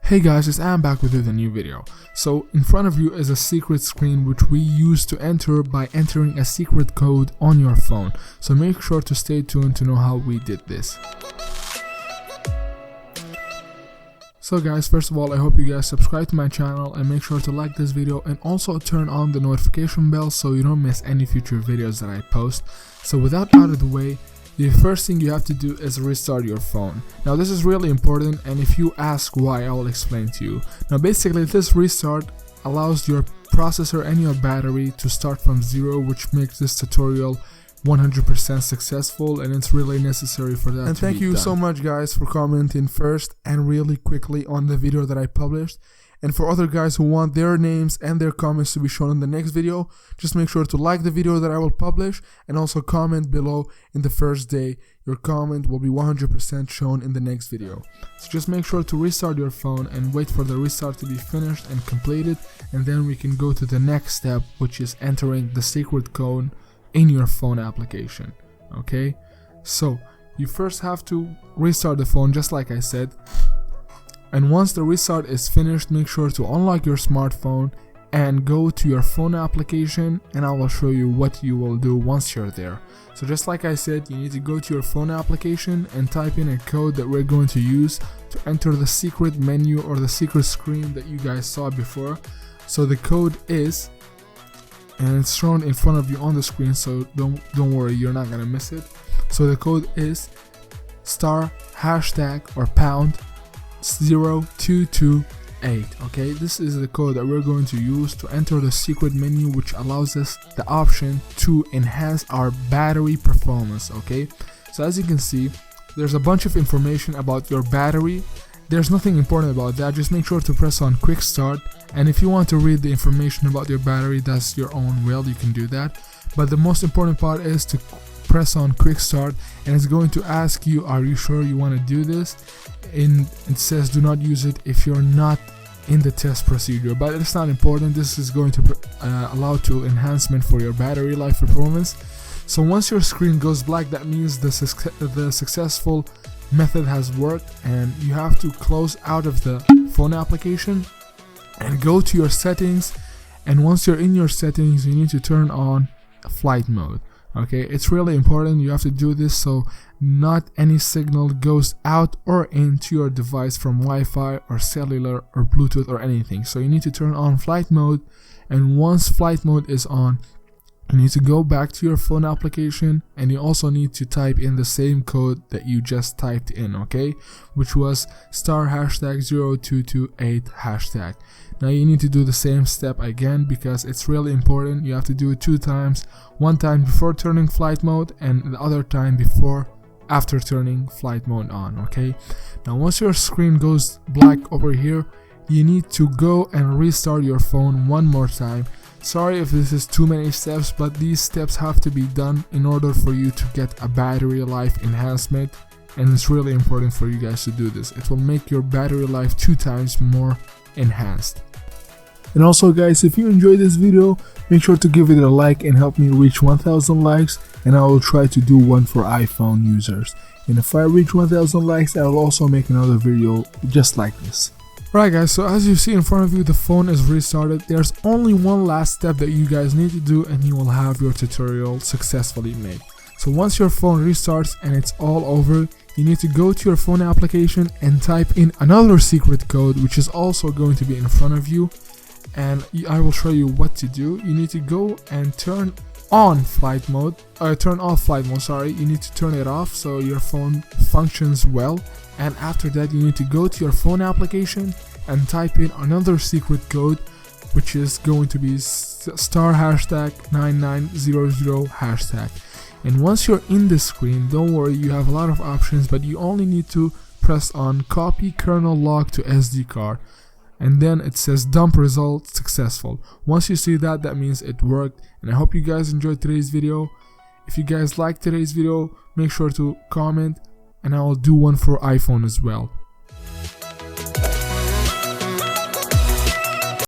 Hey guys, it's Am back with a new video. So in front of you is a secret screen which we use to enter by entering a secret code on your phone. So make sure to stay tuned to know how we did this. So guys, first of all, I hope you guys subscribe to my channel and make sure to like this video and also turn on the notification bell so you don't miss any future videos that I post. So without out of the way, the first thing you have to do is restart your phone. Now this is really important, and if you ask why, I will explain to you. Now basically this restart allows your processor and your battery to start from zero, which makes this tutorial 100% successful, and it's really necessary for that. And thank you so much guys for commenting first and really quickly on the video that I published. And for other guys who want their names and their comments to be shown in the next video, just make sure to like the video that I will publish and also comment below in the first day. Your comment will be 100% shown in the next video. So just make sure to restart your phone and wait for the restart to be finished and completed, and then we can go to the next step, which is entering the secret code in your phone application. Okay, so you first have to restart the phone just like I said. And once the restart is finished, make sure to unlock your smartphone and go to your phone application, and I will show you what you will do once you're there. So just like I said, you need to go to your phone application and type in a code that we're going to use to enter the secret menu or the secret screen that you guys saw before. So the code is, and it's shown in front of you on the screen, so don't worry, you're not gonna miss it. So the code is star hashtag or pound 0228. okay, this is the code that we're going to use to enter the secret menu, which allows us the option to enhance our battery performance. Okay, so as you can see, there's a bunch of information about your battery. There's nothing important about that, just make sure to press on quick start, and if you want to read the information about your battery, that's your own will, you can do that. But the most important part is to press on quick start, and it's going to ask you, are you sure you want to do this? And it says do not use it if you're not in the test procedure, but it's not important. This is going to allow to enhancement for your battery life performance. So once your screen goes black, that means the successful method has worked, and you have to close out of the phone application and go to your settings. And once you're in your settings, you need to turn on flight mode. Okay, it's really important, you have to do this so not any signal goes out or into your device from Wi-Fi or cellular or Bluetooth or anything. So you need to turn on flight mode, and once flight mode is on, you need to go back to your phone application, and you also need to type in the same code that you just typed in, okay, which was star hashtag 0228 hashtag. Now you need to do the same step again because it's really important. You have to do it 2 times, one time before turning flight mode and the other time after turning flight mode on. Okay, now once your screen goes black over here, you need to go and restart your phone one more time. Sorry if this is too many steps, but these steps have to be done in order for you to get a battery life enhancement, and it's really important for you guys to do this. It will make your battery life 2 times more enhanced. And also guys, if you enjoyed this video, make sure to give it a like and help me reach 1000 likes, and I will try to do one for iPhone users. And if I reach 1000 likes, I will also make another video just like this. Right guys, so as you see in front of you, the phone is restarted. There's only one last step that you guys need to do, and you will have your tutorial successfully made. So once your phone restarts and it's all over, you need to go to your phone application and type in another secret code, which is also going to be in front of you, and I will show you what to do. You need to go and turn on flight mode, turn off flight mode, sorry. You need to turn it off so your phone functions well. And after that, you need to go to your phone application and type in another secret code, which is going to be star hashtag 9900 hashtag. And once you're in the screen, don't worry, you have a lot of options, but you only need to press on copy kernel log to SD card, and then it says dump result successful. Once you see that, that means it worked. And I hope you guys enjoyed today's video. If you guys liked today's video, make sure to comment, and I will do one for iPhone as well.